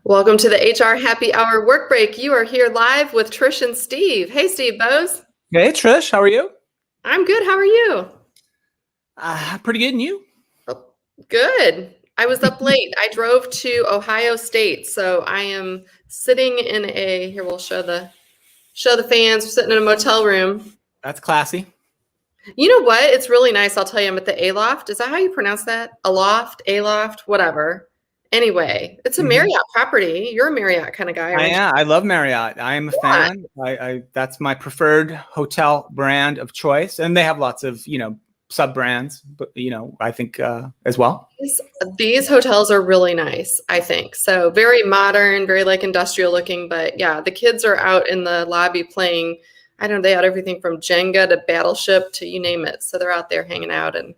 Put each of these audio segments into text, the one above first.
Welcome to the HR Happy Hour Work Break. You are here live with Trish and Steve. Hey, Steve Bose. Hey, Trish, how are you? I'm good. How are you? Pretty good, and you? Oh, good. I was up late. I drove to Ohio State, so I am sitting in a, here we'll show the fans. We're sitting in a motel room. That's classy. You know what? It's really nice. I'll tell you, I'm at the Aloft. Is that how you pronounce that? Aloft, whatever. Anyway, it's a Marriott property. You're a Marriott kind of guy, aren't you? I love Marriott. I am a fan. I that's my preferred hotel brand of choice, and they have lots of sub brands, but I think as well. These hotels are really nice, I think. So very modern, very like industrial looking, but yeah, the kids are out in the lobby playing. I don't know, they had everything from Jenga to Battleship to you name it. So they're out there hanging out. And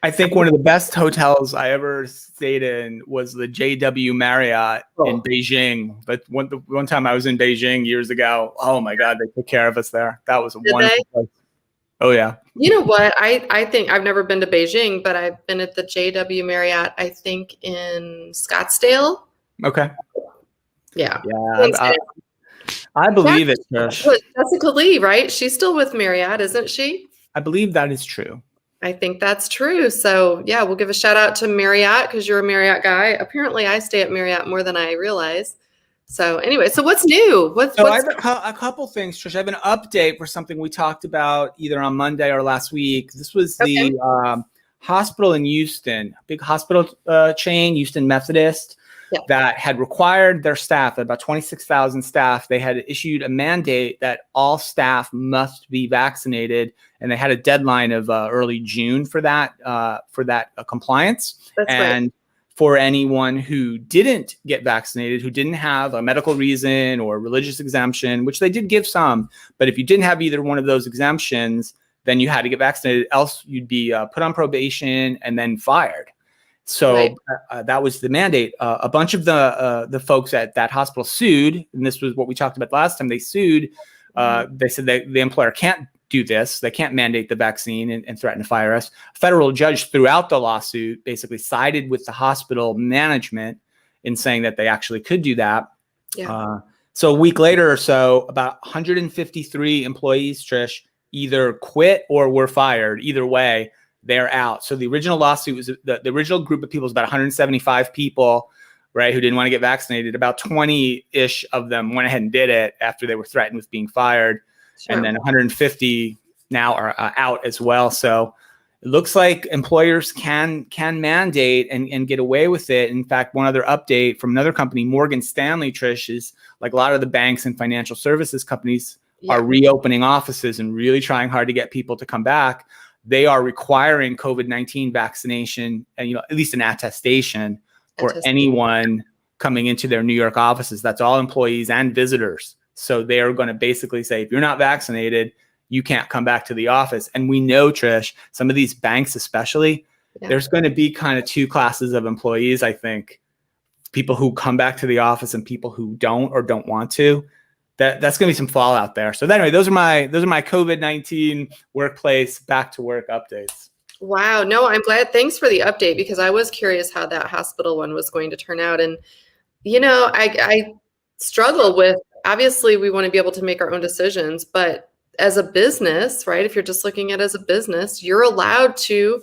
I think one of the best hotels I ever stayed in was the JW Marriott in Beijing. But one time I was in Beijing years ago, oh my God, they took care of us there. That was a wonderful place. Oh yeah. You know what? I think I've never been to Beijing, but I've been at the JW Marriott, I think in Scottsdale. Okay. Yeah. I believe it, Trish. Jessica Lee, right? She's still with Marriott, isn't she? I believe that is true. I think that's true. So yeah, we'll give a shout out to Marriott because you're a Marriott guy. Apparently I stay at Marriott more than I realize. So anyway, so what's new? I have a couple things, Trish. I have an update for something we talked about either on Monday or last week. This was the hospital in Houston, big hospital chain, Houston Methodist, that had required their staff, about 26,000 staff. They had issued a mandate that all staff must be vaccinated, and they had a deadline of early June for that compliance. That's right. For anyone who didn't get vaccinated, who didn't have a medical reason or religious exemption, which they did give some, but if you didn't have either one of those exemptions, then you had to get vaccinated. Else you'd be put on probation and then fired. So that was the mandate. A bunch of the folks at that hospital sued, and this was what we talked about last time. They sued. They said that the employer can't do this. They can't mandate the vaccine and threaten to fire us. A federal judge throughout the lawsuit basically sided with the hospital management in saying that they actually could do that. Yeah. So a week later or so, about 153 employees, Trish, either quit or were fired. Either way, they're out. So the original lawsuit was the original group of people was about 175 people, right, who didn't want to get vaccinated. About 20-ish of them went ahead and did it after they were threatened with being fired. Sure. And then 150 now are out as well. So it looks like employers can mandate and get away with it. In fact, one other update from another company, Morgan Stanley, Trish, is like a lot of the banks and financial services companies are reopening offices and really trying hard to get people to come back. They are requiring COVID-19 vaccination and at least an attestation for anyone coming into their New York offices. That's all employees and visitors. So they are going to basically say, if you're not vaccinated, you can't come back to the office. And we know, Trish, some of these banks especially, there's going to be kind of two classes of employees, I think. People who come back to the office and people who don't or don't want to. That's going to be some fallout there. So anyway, those are my COVID-19 workplace back to work updates. Wow. No, I'm glad. Thanks for the update because I was curious how that hospital one was going to turn out. And, I struggle with, obviously we want to be able to make our own decisions, but as a business, right? If you're just looking at it as a business, you're allowed to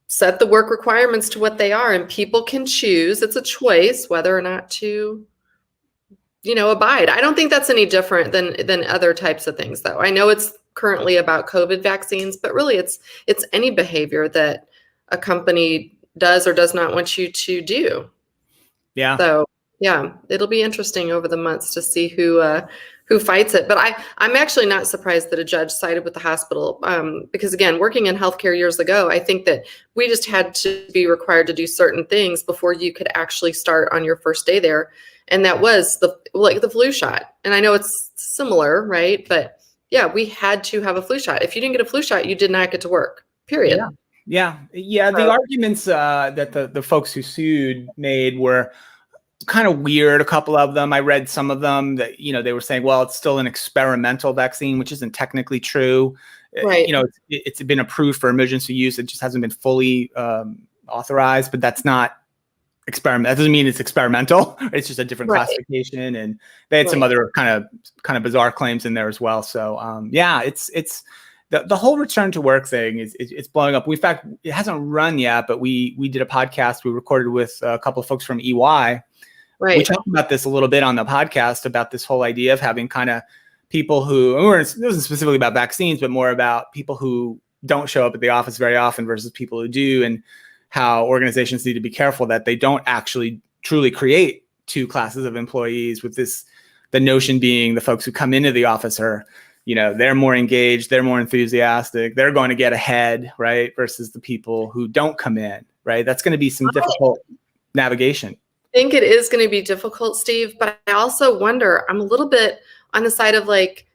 set the work requirements to what they are and people can choose. It's a choice whether or not to abide. I don't think that's any different than other types of things, though. I know it's currently about COVID vaccines, but really it's any behavior that a company does or does not want you to do. Yeah. So yeah, it'll be interesting over the months to see who fights it. But I'm actually not surprised that a judge sided with the hospital because, again, working in healthcare years ago, I think that we just had to be required to do certain things before you could actually start on your first day there. And that was the flu shot. And I know it's similar, right? But yeah, we had to have a flu shot. If you didn't get a flu shot, you did not get to work, period. Yeah. The arguments that the folks who sued made were kind of weird. A couple of them, I read some of them that, they were saying, well, it's still an experimental vaccine, which isn't technically true. Right. It's been approved for emergency use. It just hasn't been fully authorized, but that's not experiment. That doesn't mean it's experimental. It's just a different Right. classification. And they had some Right. other kind of bizarre claims in there as well. So yeah, it's the whole return to work thing it's blowing up. In fact, it hasn't run yet, but we did a podcast we recorded with a couple of folks from EY. We Right. talked about this a little bit on the podcast about this whole idea of having kind of people who, it wasn't specifically about vaccines, but more about people who don't show up at the office very often versus people who do, and how organizations need to be careful that they don't actually truly create two classes of employees, with the notion being the folks who come into the office are, they're more engaged, they're more enthusiastic, they're going to get ahead, right? Versus the people who don't come in, right? That's going to be some difficult navigation. I think it is going to be difficult, Steve, but I also wonder, I'm a little bit on the side of like,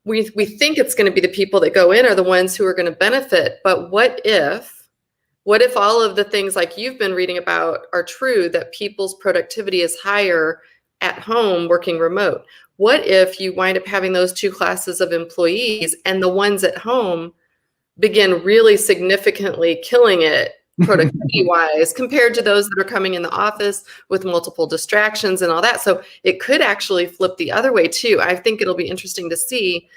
we think it's going to be the people that go in are the ones who are going to benefit, but what if all of the things like you've been reading about are true, that people's productivity is higher at home working remote? What if you wind up having those two classes of employees and the ones at home begin really significantly killing it productivity wise compared to those that are coming in the office with multiple distractions and all that? So it could actually flip the other way too. I think it'll be interesting to see,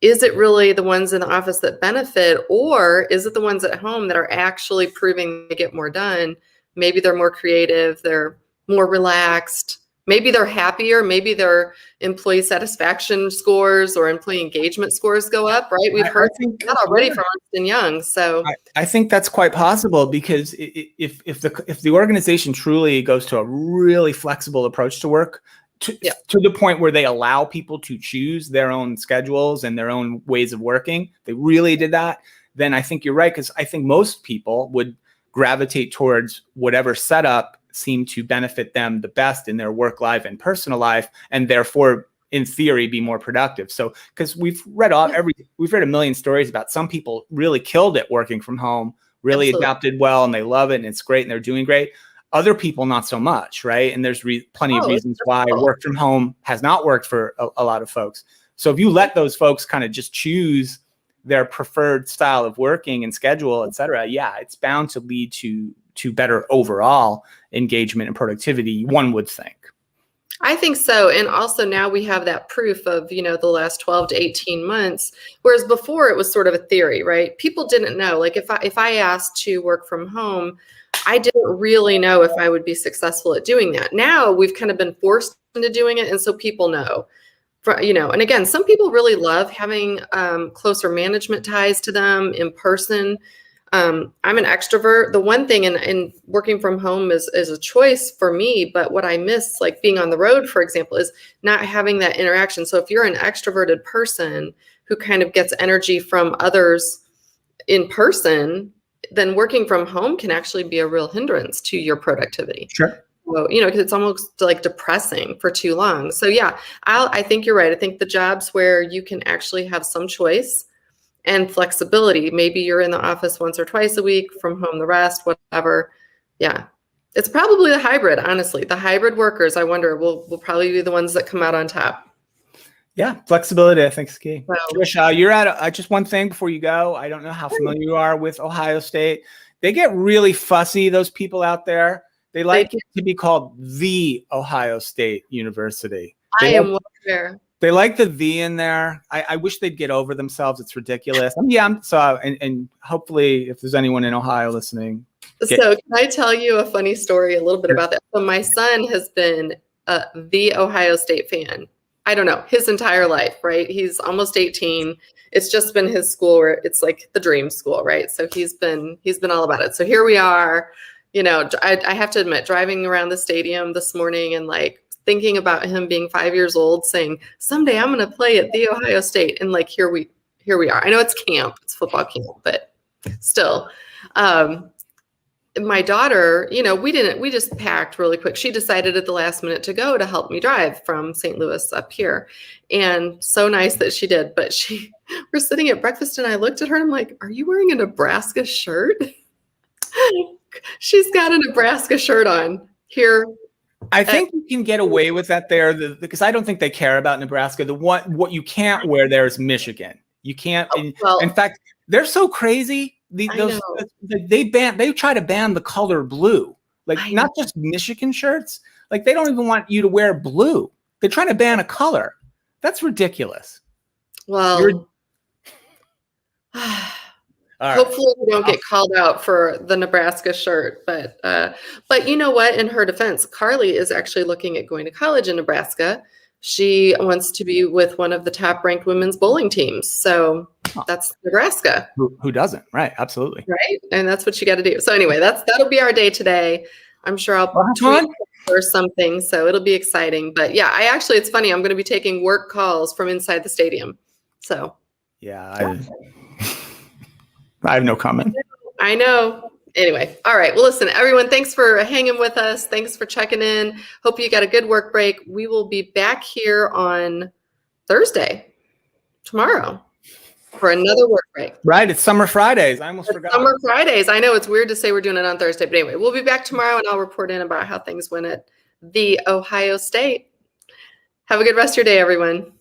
is it really the ones in the office that benefit, or is it the ones at home that are actually proving to get more done? Maybe they're more creative, they're more relaxed, maybe they're happier, maybe their employee satisfaction scores or employee engagement scores go up, right? We've heard that already from Ernst and Young. So I think that's quite possible, because if the organization truly goes to a really flexible approach to work, to the point where they allow people to choose their own schedules and their own ways of working, they really did that, then I think you're right, because I think most people would gravitate towards whatever setup seemed to benefit them the best in their work life and personal life, and therefore, in theory, be more productive. So, because we've read a million stories about some people really killed it working from home, really adapted well, and they love it, and it's great, and they're doing great. Other people, not so much, right? And there's plenty of reasons why work from home has not worked for a lot of folks. So if you let those folks kind of just choose their preferred style of working and schedule, et cetera, yeah, it's bound to lead to better overall engagement and productivity, one would think. I think so. And also now we have that proof of, the last 12 to 18 months, whereas before it was sort of a theory, right? People didn't know. Like if I asked to work from home, I didn't really know if I would be successful at doing that. Now we've kind of been forced into doing it. And so people know, and again, some people really love having closer management ties to them in person. I'm an extrovert. The one thing in working from home is a choice for me, but what I miss, like being on the road, for example, is not having that interaction. So if you're an extroverted person who kind of gets energy from others in person, then working from home can actually be a real hindrance to your productivity. Sure. So, because it's almost like depressing for too long. So yeah, I think you're right. I think the jobs where you can actually have some choice and flexibility, maybe you're in the office once or twice a week, from home the rest, whatever. Yeah. It's probably the hybrid, honestly. The hybrid workers, I wonder, will probably be the ones that come out on top. Yeah, flexibility, I think, is key. So, Trish, you're at just one thing before you go. I don't know how familiar you are with Ohio State. They get really fussy, those people out there. They like it to be called the Ohio State University. I am well aware. They like the "the" in there. I wish they'd get over themselves. It's ridiculous. And hopefully, if there's anyone in Ohio listening. So can I tell you a funny story a little bit about that? So my son has been the Ohio State fan. I don't know, his entire life, right? He's almost 18. It's just been his school where it's like the dream school, right? So he's been all about it. So here we are, I have to admit, driving around the stadium this morning and like thinking about him being 5 years old, saying, someday I'm going to play at the Ohio State. And like, here we are. I know it's camp, it's football camp, but still, my daughter, we just packed really quick. She decided at the last minute to go to help me drive from St. Louis up here. And so nice that she did. But we're sitting at breakfast and I looked at her and I'm like, are you wearing a Nebraska shirt? She's got a Nebraska shirt on here. I think you can get away with that there because I don't think they care about Nebraska. What you can't wear there is Michigan. You can't. In fact, they're so crazy. They try to ban the color blue. Like I know. not just Michigan shirts. Like they don't even want you to wear blue. They're trying to ban a color. That's ridiculous. Well, All right. hopefully we don't get called out for the Nebraska shirt, but you know what? In her defense, Carly is actually looking at going to college in Nebraska. She wants to be with one of the top-ranked women's bowling teams. So that's Nebraska, Who doesn't? Right. Absolutely. right? And that's what you got to do. So anyway, that'll be our day today. I'm sure I'll Well, have tweet fun. or something, so it'll be exciting. But yeah, it's funny. I'm going to be taking work calls from inside the stadium. So Yeah. I have no comment. I know. Anyway, all right. Well, listen, everyone, thanks for hanging with us. Thanks for checking in. Hope you got a good work break. We will be back here on Thursday, tomorrow, for another work break. Right. It's Summer Fridays. I almost forgot. Summer Fridays. I know it's weird to say we're doing it on Thursday, but anyway, we'll be back tomorrow and I'll report in about how things went at the Ohio State. Have a good rest of your day, everyone.